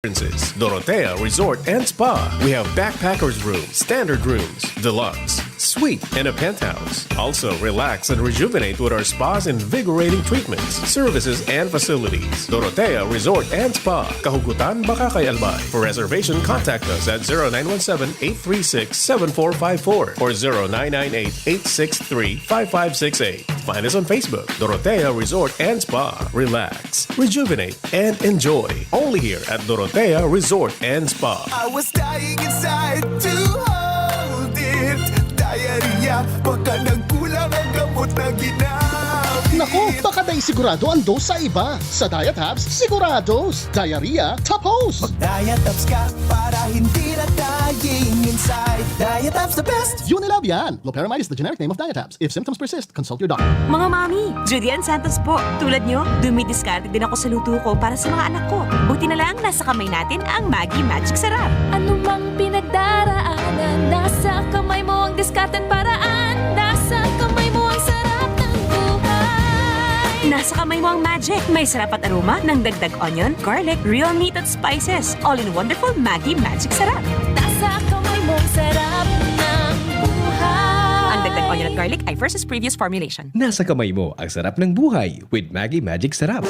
Dorotea Resort and Spa. We have backpackers room, standard rooms, deluxe, suite, and a penthouse. Also, relax and rejuvenate with our spas and invigorating treatments, services, and facilities. Dorotea Resort and Spa. Kahugutan, Bakakay, Albay. For reservation, contact us at 0917-836-7454 or 0998-863-5568. Find us on Facebook, Dorotea Resort and Spa. Relax, rejuvenate, and enjoy. Only here at Dorotea Resort and Spa. I was dying inside to hold it. Diarrhea, baka nagkulang ang gamot na ginamit. Naku, baka dahil sigurado ang dose sa iba. Sa Diet Tabs, sigurados. Diarrhea, tapos. Mag-diet abs ka para hindi na dying inside. Diet abs the best. Unilab yan. Loperamide is the generic name of Diet Tabs. If symptoms persist, consult your doctor. Mga mami, Julian Santos po. Tulad nyo, dumidiskarte din ako sa luto ko para sa mga anak ko. Buti na lang nasa kamay natin ang Maggi Magic Sarap. Ano mang pinagdaraanan, nasa kamay mo ang diskarte't paraan. Nasa kamay mo ang sarap ng buhay. Nasa kamay mo ang magic. May sarap at aroma ng dagdag onion, garlic, real meat at spices. All in wonderful Maggi Magic Sarap. Nasa kamay mo ang sarap ng buhay. Ang dagdag onion at garlic ay versus previous formulation. Nasa kamay mo ang sarap ng buhay with Maggi Magic Sarap.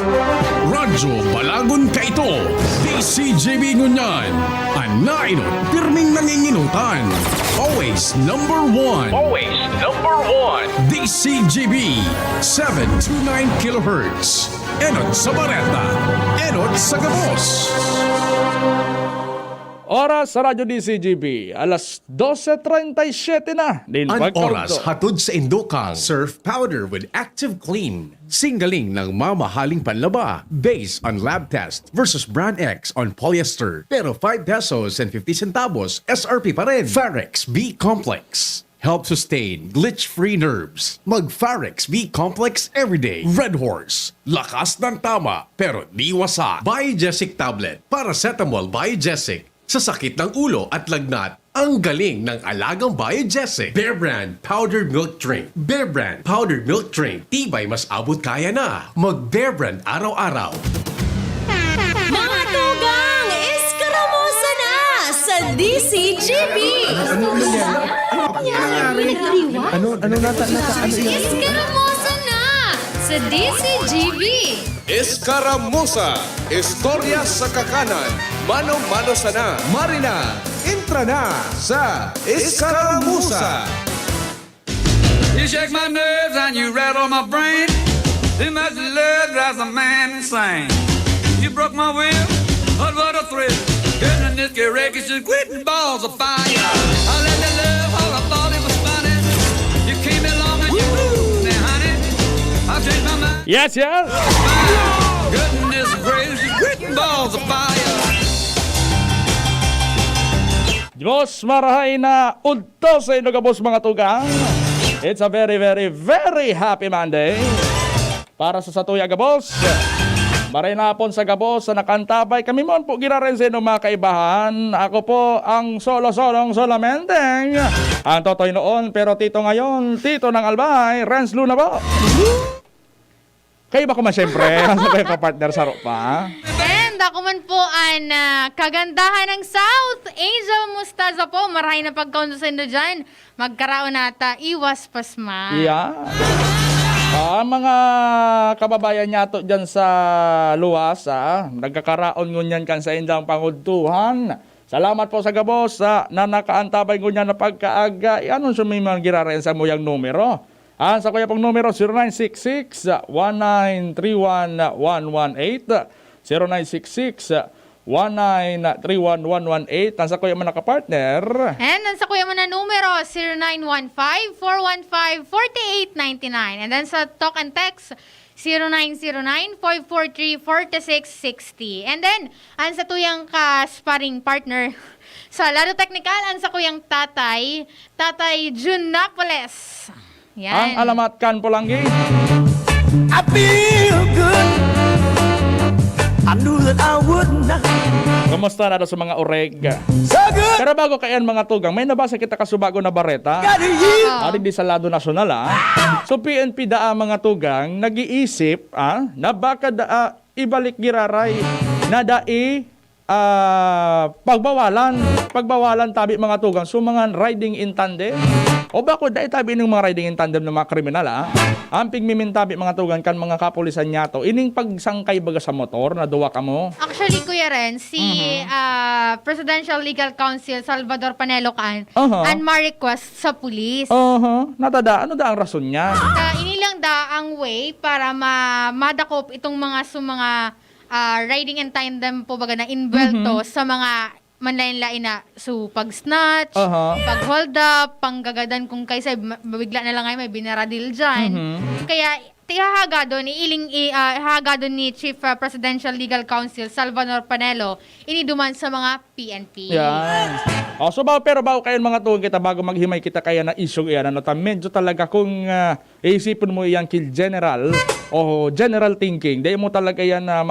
Radyo Balagon Kaito, DCJB Ngunyan, Anainot, pirming nanginginutan. Always number one. Always number one. DCJB, 729 kHz. Enot sa Bareta, Enot sa Gabos. Oras sa Radyo DCGB, alas 12:37 na. Ang oras hatod sa Indokang Surf Powder with Active Clean. Singaling ng mamahaling panlaba based on lab test versus Brand X on polyester. Pero 5 pesos and 50 centavos SRP pa rin. Farex B Complex. Help sustain glitch-free nerves. Mag-Farex B Complex everyday. Red Horse. Lakas ng tama pero di wasa. Biogesic Tablet. Paracetamol Biogesic. Sa sakit ng ulo at lagnat, ang galing ng alagang Biogesic. Bear Brand Powdered Milk Drink. Bear Brand Powdered Milk Drink. Tibay mas abot kaya na. Mag Bear Brand araw-araw. Mga tugang, iskaramusa na sa DCGB. Iskaramusa na sa DCGB. Escaramuza, istorya sa kakanan, mano-mano sana. Marina, entra na sa Escaramuza. You shake my nerves and you rattle my brain. Too much love drives a man insane. You broke my will, but what a thrill. Getting this wreckage and quitting balls of fire. I let the love all I thought it was funny. You came along and you moved me, honey. I changed my mind. Yes, yes! Goodness gracious, quitting balls of fire. Diyos marahay na udto sa inyo kabos mga tugang. It's a very, very, very happy Monday. Para sa Satuya Gabos. Maray na hapon sa Gabos sa nakantabay. Kami mo po ginaren sa inyo mga kaibahan. Ako po ang solo-solong solamenteng. Ang totoy noon pero tito ngayon. Tito ng Albay. Renz Luna po. Kayo ba ko man siyempre? Ano kayo kapartner sa ropa? And ako man po ang kagandahan ng South. Angel Mustaza po. Maray na pagkaundusin na dyan. Magkaraon nata. Iwas pasma. Yeah. Mga kababayan niya to dyan sa luwas, nagkakaraon ngunyan kan sa indang pangudtuhan. Salamat po sa Gabos na nakaantabay ngunyan na pagkaaga. Anong sumimang giraren sa muyang numero? Sa kuya pong numero 0966-1931-118, 0966-1931-118. Sa kuya man nakapartner. And sa kuya mo na numero 0915-415-4899. And then sa talk and text 0909-543-4660. And then sa tuyang ka-sparring partner sa Lado Technical, sa kuyang Tatay Jun Napoles. Yan. Ang alamat kan Polanggi. I feel good. I knew that I would not. Kumusta na sa mga oreg? So good. Pero bago kayan mga tugang, may nabasa kita kasubago na bareta. Got it, yeah. Ari di sa Lado Nasyonal So PNP mga tugang nag-iisip na baka ibalik giraray na pagbawalan tabi mga tugang so mga riding in tandem. O bako dahil tabi ng mga riding in tandem ng mga kriminal ang pigmimintabi mga tugang kan mga kapulisan niya to ining pagsangkay baga sa motor na duwa ka mo. Actually, Kuya Ren, si Presidential Legal Counsel Salvador Panelo Can and ma-request sa pulis. Natada, ano da ang rason niya? Inilang da ang way para madakop itong mga riding and tandem po baga na inbuelto sa mga manlain-lain na pag-snatch, pag-hold up, panggagadan kung kaysa bigla na lang ay may binaradil dyan. Kaya ihahagado ni Chief Presidential Legal Counsel Salvador Panelo iniduman sa mga PNP. Yan. So pero kayo mga tuwag kita bago maghimay kita kaya na issue yan medyo talaga kung isipin mo yan kil general o general thinking dahil mo talaga yan na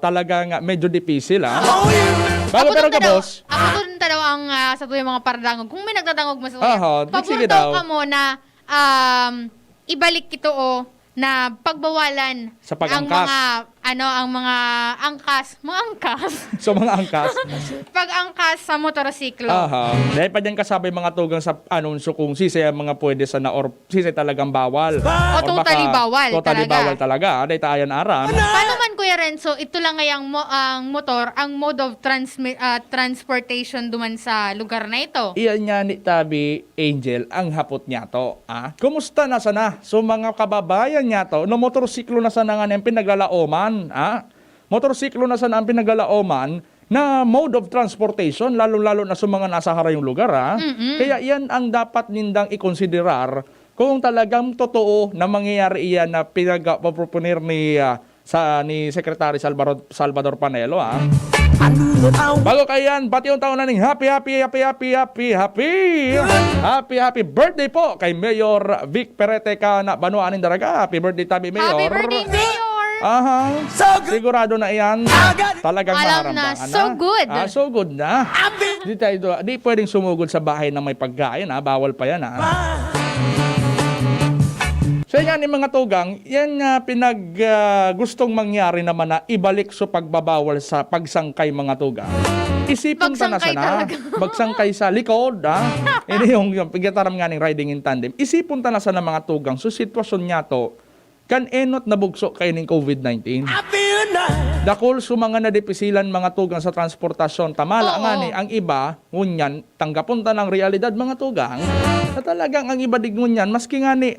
talagang medyo difícil Bago pero ka boss. Ako doon daw ang sa tuyong mga paradangog. Kung may nagdadangog mas sige daw daw. ka mo na ibalik ito na pagbawalan sa pag-angkas. ang mga angkas. So mga angkas. Pag-angkas sa motorsiklo. Dahil pa dyan kasabay mga tugang sa anunsyo kung sisi mga pwede sana or sisi talagang bawal. O totally bawal totally talaga. Bawal talaga. Dahil tayan aram. Paano man Kuya Renzo, ito lang ngayang ang motor, ang mode of transportation duman sa lugar na ito. Iyan niya ni Tabi Angel ang hapot niya to. Kumusta na sana? So mga kababayan niya to, no motorsiklo na sana nga niyang pinaglalaoman. Motorsiklo na sana ang pinaglalaoman na mode of transportation, lalo-lalo na sa mga nasa harayong lugar. Kaya iyan ang dapat nindang ikonsiderar kung talagang totoo na mangyayari iyan na pinag-proponer ni Secretary Salvador Panelo. Bago kayan, pati yung taon na ning happy birthday po kay Mayor Vic Perete ka na Banuanin Daraga. Happy birthday tabi Mayor. Happy birthday Mayor. Sigurado na iyan. Talagang alam na, maharamdaman so good. So good na. Di pwedeng sumugod sa bahay na may pagkain. Bawal pa yan. So yan yung mga tugang, yan gustong mangyari naman na ibalik sa pagbabawal sa pagsangkay mga tugang. Isipin pa na sana, magsangkay sa likod, Ini yung pagkataram nga ng riding in tandem. Isipin ta na sana mga tugang, so sitwasyon niya to, kan enot na bugso kayo ng COVID-19. Dakol sa mga nadipisilan mga tugang sa transportasyon. Tamala nga ni, ang iba, ngunyan, tanggapon ta ng realidad mga tugang, na talagang ang iba dig ngunyan, maski nga ni,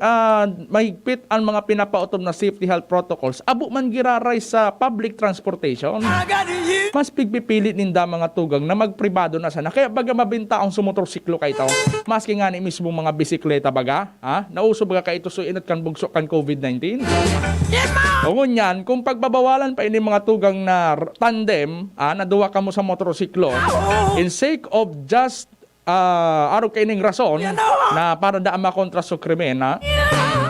mahigpit ang mga pinapautom na safety health protocols, abo man giraray sa public transportation. Mas pigpipilit ninda mga tugang na magpribado na sana. Kaya baga mabinta ang sumotorsiklo kay ito, maski nga ni mismo mga bisikleta baga, nauso baga ka ito so inot kan bugso kan COVID-19. O ngunyan, kung pagbabawalan pa ini mga tugang na tandem, na duwa ka mo sa motorsiklo, in sake of just araw kaining rason na para daan makontra sa krimen,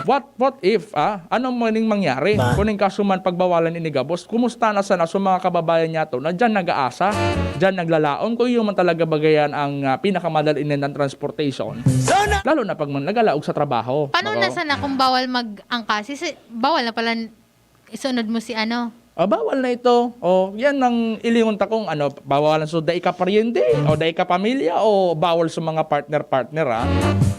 what if, anong maning mangyari? Kuning kasuman pagbawalan ini gabos, kumusta na sana sa mga kababayan niya to na dyan nag-aasa, dyan naglalaon, kung yung man talaga bagayan ang pinakamadalin ng transportation. Lalo na pag nagalaog sa trabaho. Paano na sana kung bawal mag-angkas? Bawal na pala isunod mo si bawal na ito. Yan ang ilingon ta kung bawalan so dai ka paryente o dai ka pamilya o bawal sa mga partner.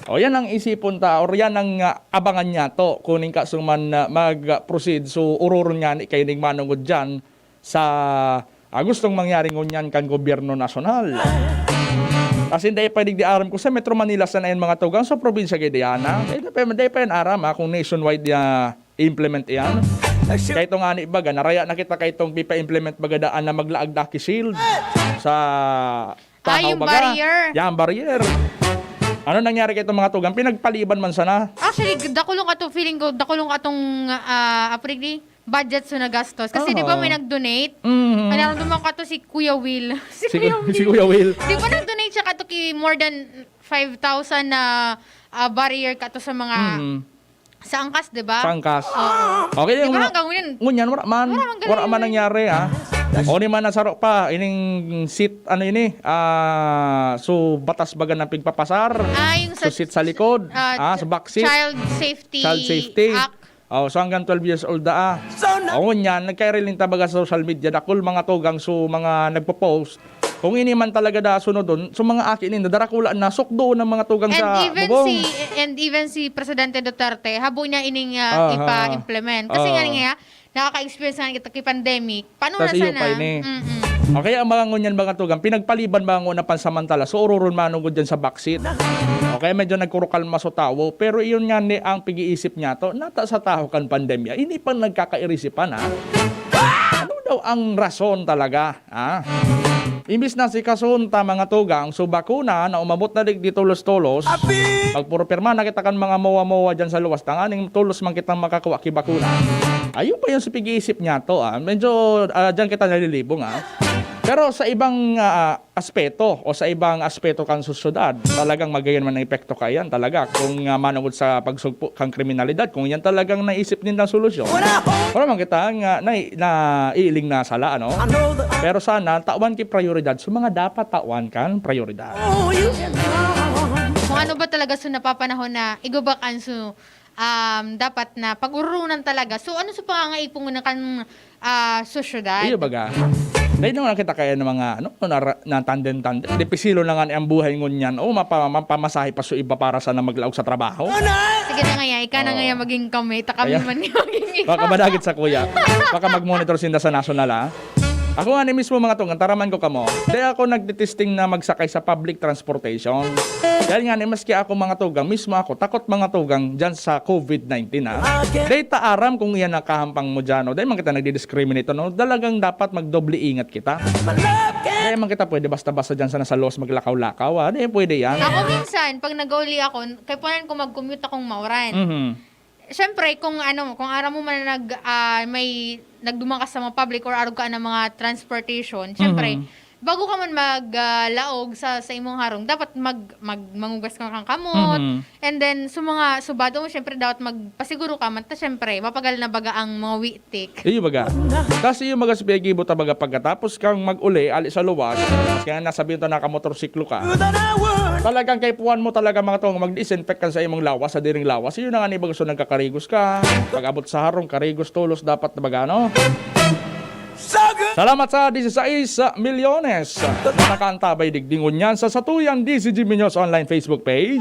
Yan ang isipon ta or yan ang abangan niya to kuning ka suman mag-proceed so ururon niya ni kay ning manungod diyan sa gustong mangyari ngunyan kan gobyerno nasyonal. Kasi dahil pwedeng di aram ko sa Metro Manila sa nayan mga tugang sa probinsya kay Diana. Dahil pa yan aram kung nationwide implement yan. Kaya itong ani baga, naraya na kita kay itong pipa-implement baga daan na maglaag daki shield sa tahaw yung baga. barrier. Yan, barrier. Ano nangyari kay itong mga tugang? Pinagpaliban man sana. Actually, dakulong ka to, feeling ko, dakulong ka tong budget so nagastos. Kasi di ba may nag-donate? Naramdaman ka to si Kuya Will. si Kuya Will. Di ba nag-donate siya ka to more than 5,000 na barrier ka to sa mga... Sa angkas, di ba? Sa angkas. Okay, di ba hanggang ngayon? Ngunyan, wala man nangyari, O ni man nasaro pa, ining seat, so batas baga ng pigpapasar. Yung so seat sa likod, sa back seat. Child Safety Act. Oh, so hanggang 12 years old Oo niyan, nagkairilin tabaga sa social media dakol mga tugang so mga nagpo-post. Kung ini man talaga da sunod doon, so mga akin ni darakulaan na sukdo ng mga tugang sa bubong. And even si Presidente Duterte, habo niya ining ipa-implement. Kasi nga niya, nakaka-experience nga kita kay pandemic. Paano na Tas iyo sana? pa ini. Okay, ang mga ngunyan mga tugang, pinagpaliban ba nga na pansamantala, so ururon manugod dyan sa backseat. Okay, medyo nagkurukalma sa tao, pero iyon nga ni ang pag-iisip niya to, nata sa tao kan pandemya, ini pa nagkakairisipan Ano daw ang rason talaga? Imbis na si kasunta mga tugang, so bakuna na umabot na di tulos-tulos, pag puro pirma nakita kan mga mawa-mawa dyan sa luwas, tanganing tulos man kitang makakuha ki bakuna. Ayun pa yung sa pag-iisip niya to. Medyo dyan kita nalilibong. Pero sa ibang aspeto o sa ibang aspeto kang susyudad, talagang magayon man ang epekto kayan talaga kung manungod sa pagsugpo kang kriminalidad, kung yan talagang naisip nilang solusyon. Wala man kita nga naiiling na sala, ano? Pero sana tawan ki prioridad so mga dapat tawan kan prioridad. Kung ano ba talaga so napapanahon na igubakan so dapat na pag-urunan talaga. So ano sa pangangaipong na kan sosyudad? Iyo baga. Dahil naman kita kaya ng mga na tanden-tanden. Depisilo na nga ang buhay ngunyan. O mapamasahe pa so iba para sana maglaog sa trabaho. Sige na nga ika na nga maging kami. Takami man nga maging Baka madagit sa kuya. Baka mag-monitor sinda sa national Ako nga ni mismo mga tungan, taraman ko kamo. Dahil ako nagtitesting na magsakay sa public transportation. Dahil nga ni maski ako mga tugang, mismo ako, takot mga tugang dyan sa COVID-19 Dahil taaram kung iyan nakahampang mo dyan. Dahil man kita nagdi-discriminate. Dalagang dapat magdoble ingat kita. Dahil man kita pwede basta-basta dyan sa nasa los maglakaw-lakaw. Dahil pwede yan. Ako minsan, pag nag-uli ako, kaya punan ko mag-commute akong mauran. Siyempre, kung araw mo man may nagdumang ka sa mga public or arog ka ng mga transportation, siyempre, bago ka man maglaog sa imong harong, dapat mangugas ka kang kamot. And then, subado mo, siyempre, dapat magpasiguro ka man. Siyempre, mapagal na baga ang mga witik. Iyo baga. Kasi yung mga spiagibo tabaga pagkatapos kang mag-uli, ali sa luwas, kaya nasabihin to nakamotorsiklo ka, talagang kaipuan mo talaga mga tong mag-disinfect ka sa imong lawas, sa diring lawas. Yun na nga ni baga so nagkakarigos ka. Pag abot sa harong, karigos tulos dapat na baga, no? Salamat sa 16 milyones na nakaantabay digdingon yan sa Satuyang DCGB News online Facebook page.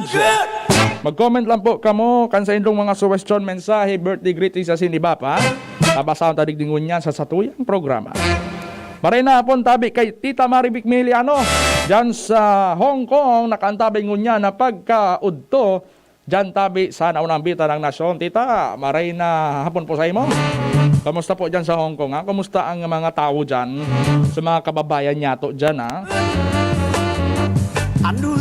Mag-comment lang po kamo kan sa indong mga suggestion, mensahe, birthday greeting sa sinibapa. Tabasahan ta digdingon yan sa Satuyang programa. Maray na pon tabi kay Tita Maribik Miliano dyan sa Hong Kong, nakaantabay ngunya na pagkaudto dyan tabi sa naunang bita ng nasyon. Tita, maray na hapon po sa imo. Kamusta po dyan sa Hong Kong? Kamusta ang mga tao dyan? Sa mga kababayan nyato dyan,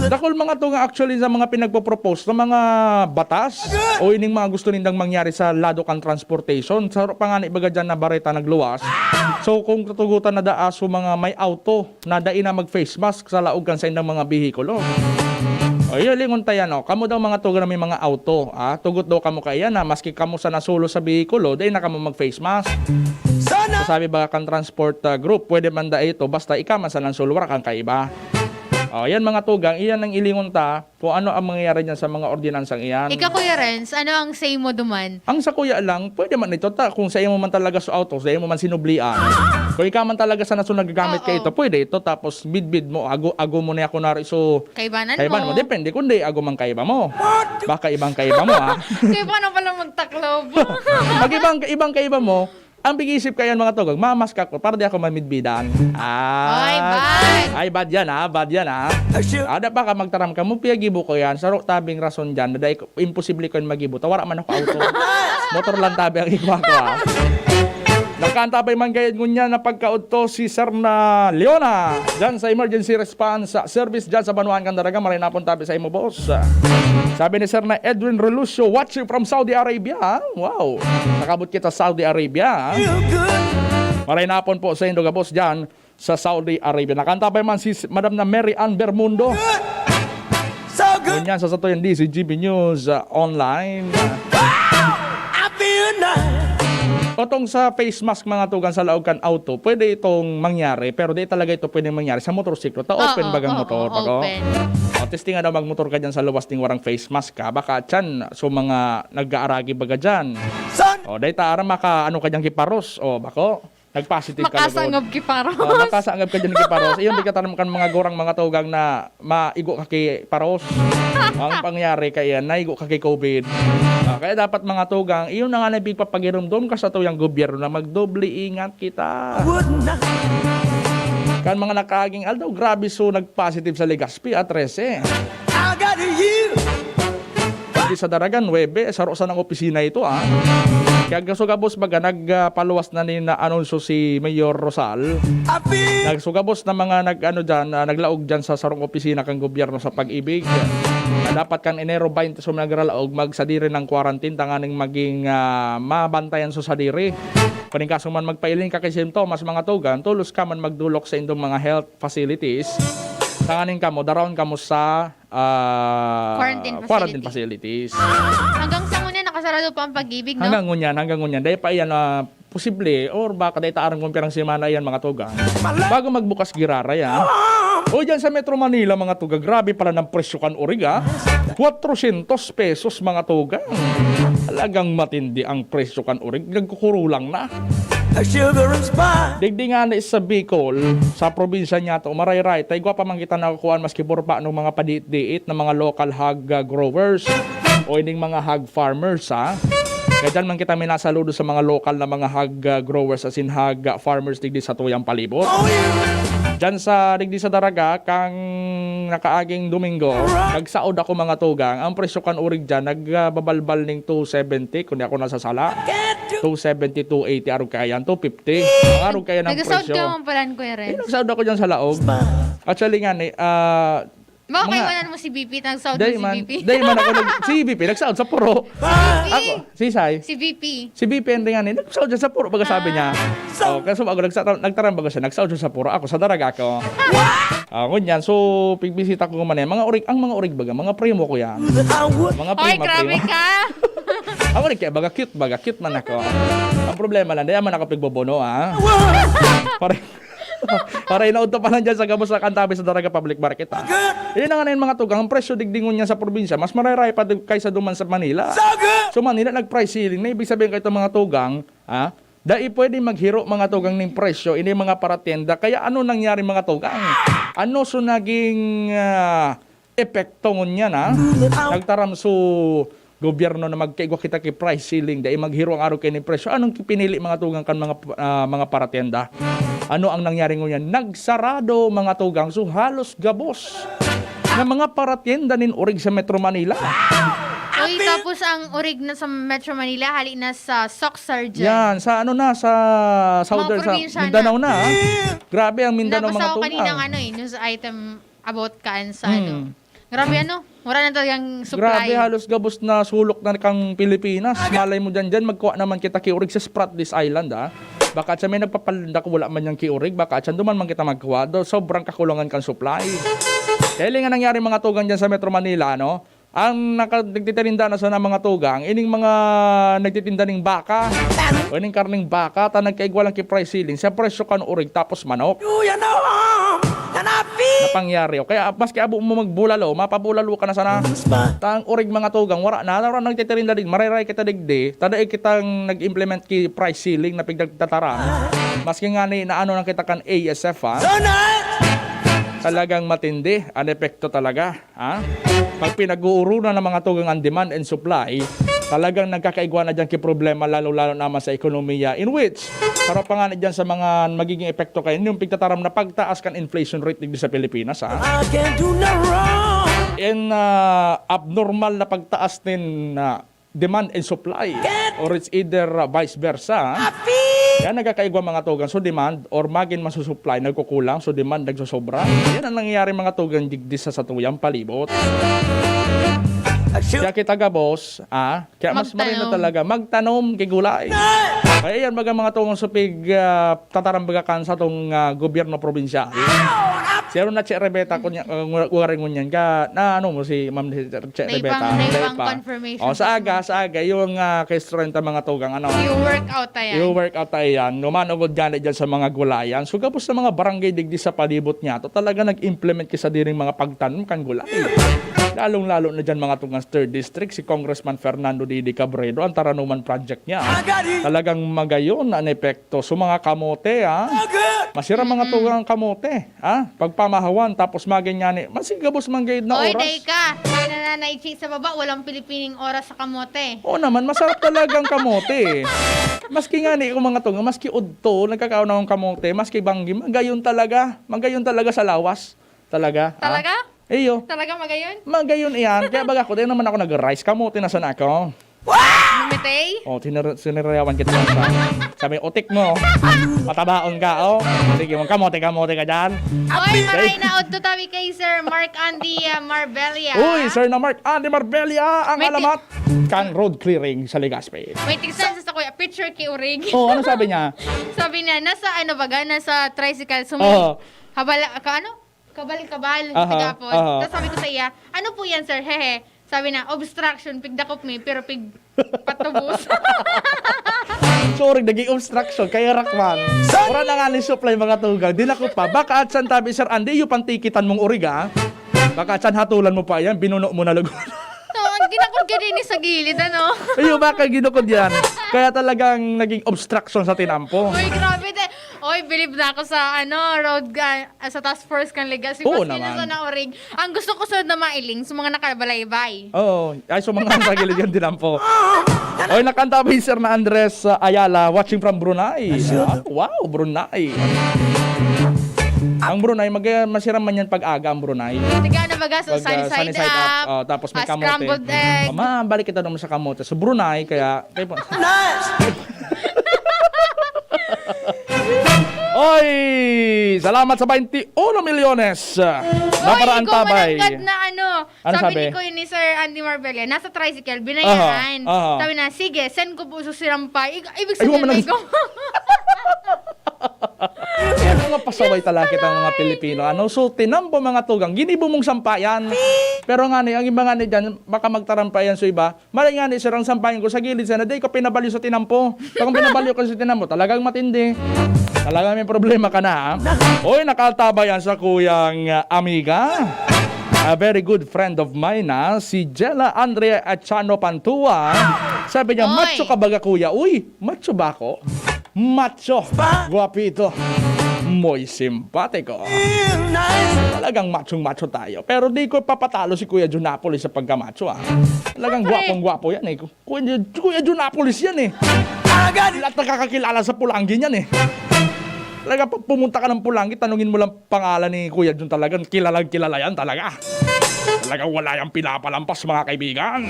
Dakol mga to nga actually sa mga pinagpo-propose ng mga batas o ining mga gusto nindang mangyari sa lado kang transportation. Sa pangani baga dyan na bareta nagluwas. So kung tutugutan na daaso mga may auto na dai na mag-face mask sa laog kan sa indang mga bihikulo. Ayun, lingon tayo, kamo daw mga tuga na may mga auto, tugot daw kamo kaya na, maski kamo sa nasulo sa bihikulo, dahil na kamo mag-face mask. So, sabi ba kang transport group, pwede man da ito, basta ikaman sa nasulo, wala kang kaiba. Yan mga tugang, iyan ang ilingon ta kung ano ang mangyayari niyan sa mga ordinansang iyan. Ika Kuya Renz, ano ang say mo duman? Ang sa kuya lang, pwede man ito kung sa iyo mo man talaga sa auto, sa iyo mo man sinublian. Kung ikaw man talaga sa nasunod nagagamit ka ito, pwede ito, tapos bid-bid mo, ago mo na ako nari, so Kaibanan mo. Depende kung di ago mang kaiba mo. Baka ibang kaiba mo, Kaya paano pala magtaklob? Pag ibang kaiba mo, ang big-isip kayan mga tugog, mamas ka ko para di ako mamidbidan. Ay, bad yan bad yan Ada pa ka magtaram ka mo, piyagibo ko yan, sarok tabing rason dyan, na imposible ko yung magibo, tawara man ako auto. Motor lang tabi ang ikuha ko Nagkaantabay man gayad ngunya na pagkaudto si Sir na Leona dyan sa emergency response service dyan sa Banuan Candaraga. Maray napon tabi sa imo boss. Sabi ni Sir na Edwin Relucio, watching from Saudi Arabia. Wow, nakabot kita Saudi Arabia. Maray napon po sa Indoga boss dyan sa Saudi Arabia. Nakaantabay man si Madam na Mary Ann Bermundo. Ngunyan sa Satuyang DCGB News online. I feel nice. Otong sa face mask mga tugan sa laog kan auto, pwede itong mangyari, pero di talaga ito pwede mangyari sa motorsiklo. Open bagang motor. Open. Testing nga daw magmotor ka dyan sa luwas ting warang face mask ka. Baka dyan, so mga nag-aaragi baga dyan. O, dahil taara maka, ano ka dyan kiparos. O, bako, nag-positive ka. Makasangab kiparos. Makasangab ka dyan kiparos. Iyon, di ka tanong kan mga gorang mga tugang na maigo ka kay paros. Ang pangyari kaya, naigo ka kay COVID. Kaya dapat mga tugang, iyon na nga nabig papagirumdom ka sa tuyang gobyerno na magdoble ingat kita. Kan mga nakaaging aldaw, grabe so nag-positive sa Legazpi at 13. Di sa Daragan, 9, sarosa ng opisina ito Kaya gasugabos baga, nagpaluwas na ni na anunsyo si Mayor Rosal. Nagsugabos na mga naglaog dyan sa sarong opisina kang gobyerno sa Pag-ibig. Dapat kan Enero 20 so nagralaog magsadiri ng quarantine tanganing maging mabantayan so sadiri. Kung kaso man magpailing ka kay simptomas mga tugan, tulos ka man magdulok sa indong mga health facilities. Tanganing kamo, daron kamo sa quarantine facilities. Hanggang sa ngunya, nakasarado pa ang Pag-ibig, no? Hanggang ngunyan. Dahil pa yan posible, or baka dahil taarang kung pirang simana yan mga tugang. Bago magbukas girara yan. O dyan sa Metro Manila mga tuga, grabe pala ng presyo kan origa. 400 pesos mga tugang. Talagang matindi ang presyo kan orig. Nagkukurulang na. Digdi nga na sa Bicol, sa probinsya niya to, maray-ray, tayo pa man kita nakakuhaan maski pa ng mga padiit-diit ng mga local hog growers o ining mga hog farmers Kaya dyan man kita minasaludo sa mga local na mga hog growers as in hog farmers digdi sa tuyang palibot. Dyan sa digdi sa Daraga, kang nakaaging Domingo, nagsaod ako mga tugang. Ang presyo kan urig dyan, nagbabalbal ning 270, kung di ako nasasala. 270, 280, arog kaya yan, 250. Ang arog kaya ng Nag-sound presyo. ka mong palan, Kuya Renz. Nagsaod ako dyan sa laog. Actually nga, Makakaiwanan mo si BP, nag-sound mo si BP. Dahil man ako, si BP, nagsaod sa puro. Ako, si Sai. Si BP. Si BP hindi nga nagsaod siya sa puro, baga sabi niya. Kaso ako, nagtarang baga siya, nagsaod siya sa puro. Ako, sa Daraga ako. Ngunyan, so, pigbisita ko man yan. Ang mga urig baga, mga primo ko yan. Mga Oy, primo. grabe ka! Ako rin kaya, baga cute man ako. Ang problema lang, dahil man ako pigbobono, para inaud pa lang dyan sa gabos na kantabi sa Daraga Public Market. Yun na nga na yung mga tugang, ang presyo digdingon niya sa probinsya, mas mararay pa kaysa duman sa Manila. So Manila, nag-price ceiling na ibig sabihin kayo itong mga tugang, dahil pwede maghiro mga tugang ng presyo, ini mga paratenda. Kaya ano nangyari mga tugang? Ano so naging epekto niya nagtaram so gobyerno na magkaigwa kita kay price ceiling dahil maghiro ang araw kayo ng presyo. Anong pinili mga tugang kan mga paratenda? Ano ang nangyari ngunyan? Nagsarado mga tugang, so halos gabos na mga paratenda nin urig sa Metro Manila. Uy, tapos ang urig na sa Metro Manila, hali na sa Soxar dyan. Yan, sa sa southern, sa Mindanao na. Grabe ang Mindanao mga tugang. Nabasa ko kaninang news item about kaan sa Grabe wala na talagang supply. Grabe, halos gabos na sulok na kang Pilipinas. Malay mo dyan, magkuha naman kita kiurig sa Spratlys Island Baka siya may nagpapalanda ko wala man yung kiurig. Baka siya duman man kita magkuha. Sobrang kakulangan kang supply. Kaya nga nangyari mga tugang dyan sa Metro Manila, ang nagtitirinda na sa mga tugang, ining mga nagtitinda ng baka, o ining karning baka, nagkaigwalang ki-price ceiling, sa presyo kan urig, tapos manok. Napangyari. Kaya maski abo mo magbulalo, mapabulalo ka na sana. Tang urig mga tugang, wala na nagtitirinda din, mariray kita digdi, tadaig kitang nag-implement ki price ceiling na pigdagtataram. Maski nga ni naano nang kita kan ASF Talagang matindi ang epekto talaga. Pag pinag-uuro na ng mga tugang ang demand and supply, talagang nagkakaigwa na dyan problema lalo-lalo naman sa ekonomiya in which para pa nga na dyan sa mga magiging epekto kayo yung pigtataram na pagtaas kan inflation rate dito sa Pilipinas and abnormal na pagtaas din demand and supply or it's either vice versa. Kaya nagkakaigwa mga tugang, so demand or magin masusupply, nagkukulang, so demand nagsosobra. Yan ang nangyayari mga tugang digdi sa satuyang palibot. Kaya kita gabos, kaya mas marino talaga, magtanom kay gulay. Kaya yan mga tugang supig tatarambaga kan sa itong gobyerno probinsyal. Siyero na Che Rebeta kuwaring ngunyan ka na mo si Ma'am Che Rebeta. Naipang confirmation. Sa aga yung kay Strenta mga tugang You work out tayan. Numanugod dyan sa mga gulayan. So kapos sa mga barangay digdi sa palibot niya, to talaga nag-implement kisa diring mga pagtanom kan gulay. Lalong-lalo na dyan mga tungang 3rd District, si Congressman Fernando Didi Cabredo, ang Taranuman Project niya. Talagang magayon ang epekto sa mga kamote, ha? Masira mga tungang kamote, ha? Pagpamahawan, tapos maganyani, masigabos manggayid na Oy, oras. day ka. May nananay chi sa baba, walang Pilipining oras sa kamote. Oo naman, masarap talagang kamote. Maski nga ni kung mga tunga, maski udto, nagkakaon ng kamote, maski banggi, magayon talaga sa lawas. Talaga. ha? Talaga? Iyo. Talaga magayon? Magayon iyan. Kaya baga ko, din naman ako nag-rice kamote na sana ako. Mamitay? O, sinirayawan kita sa sabi, utik mo. Patabaon ka, oh. Sige, kamote ka dyan. Oy, maray na udto tabi kay Sir Mark Andy Marbella. Uy, Sir na Mark Andy Marbella, ang May alamat. Kang road clearing sa Legazpi. May tigsan sa kuya, picture kay Urig. Oh, ano sabi niya? Sabi niya, nasa nasa tricycle, Oo. kabal-kabal, Aha, sigapon. aha. Tapos sabi ko sa iya, ano po yan, sir? Hehe. Sabi na, obstruction, pigdakop mi, pero patubos. Sorry, naging obstruction, kaya rakman. Ura na nga ni supply mga tugang, di na ko pa. Baka at san tabi, Sir Andy, yung pantikitan mong uriga, baka at san hatulan mo pa yan, binuno mo na lagun. No, ang ginakod ka din sa gilid, ano? Ayun, baka ginukod yan. Kaya talagang naging obstruction sa tinampo. Uy, grabe din. Oy, believe na ako sa sa task force kan legacy. Oo Mas naman. na Urig. Ang gusto ko sunod na mailing sa mga nakabalaybay. Oo, ay sumangan sa gilid yung tinampo. Oy, nakanta ba yung Sir na Andres Ayala, watching from Brunei. Wow, Brunei. Ang Brunei, masiram man yan pag-aga ang Brunei. Tiga na baga, so sunny side up. Oh, tapos may kamote. Scrambled egg. Mama, balik kita naman sa kamote. Sa Brunei, kaya... Oy! Salamat sa 21 milyones. Naparaan tabay. Oy, na ano. Ano sabi sabi? ni Kuya ni Sir Andy Marbella, nasa tricycle, binayaan. Aha. Sabi na, sige, send ko po sa sirampay. Ibig Ay, sabihin, wala may na- Kaya mga pasaway talaga kitang mga Pilipino. Ano? So, tinampo mga tugang, ginibo mong sampayan. Pero nga ni, ang iba nga ni dyan, baka magtarampayan sa iba. Malay nga ni, sirang sampayan ko sa gilid sana, di ko pinabalyo sa tinampo. Pag pinabalyo ko sa tinampo, talagang matindi. Talagang may problema ka na, ha? Oy, nakaltabayan sa kuyang amiga. A very good friend of mine na, si Jella Andrea Achano Pantua. Sabi niya, Oy. macho ka baga kuya? Uy, macho ba ako? Macho. Guapito. Muy simpatiko. Talagang machong-macho tayo. Pero di ko papatalo si Kuya Junapolis sa pagkamacho, ah. Talagang gwapong-gwapo yan, eh. Kuya Junapolis yan, eh. Lahat nakakakilala sa Pulangi yan, eh. Talaga, pag pumunta ka ng Pulangi, tanungin mo lang pangalan ni Kuya Jun, talagang kilalang-kilala yan talaga. Talagang wala yung pinapalampas, mga kaibigan.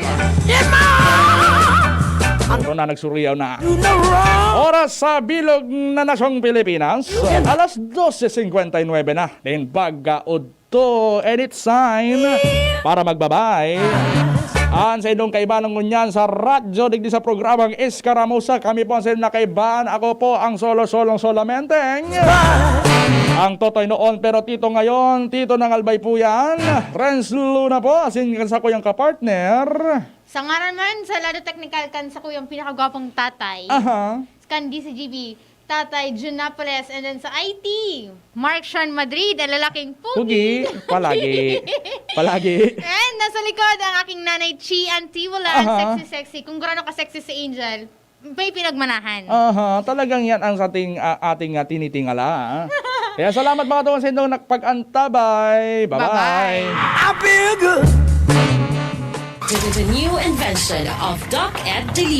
Pero na nagsuriyaw na. Oras sa bilog na nasyong Pilipinas. Alas 12:59 na. Then pagkaudto, and it's time para magbabay. Sa inyong kaibahan ngunyan sa radyo, digdi sa programang Iskaramusa. Kami po ang sa inyong nakaibahan. Ako po ang solo-solong solamenteng. Ang Totoy noon, pero Tito ngayon. Tito ng Albay po yan. Renz Luna po, asin sa kuyang kapartner. Sa ngaran man, sa lado technical kan sa kuyang pinakagwapong tatay. Aha. Kan DCGB, tatay Jun Napoles, and then sa IT, Mark Sean Madrid, ang lalaking Pugi. Pugi. Palagi. And nasa likod ang aking nanay Chi Antiwala, Aha. sexy. Kung gaano ka sexy si Angel, may pinagmanahan. Aha, talagang yan ang ating tinitingala. Ha? Kaya salamat mga tuwan sa inyong nakapag-antabay. Bye-bye. I feel good. The new invention of Doc Ed Delivery.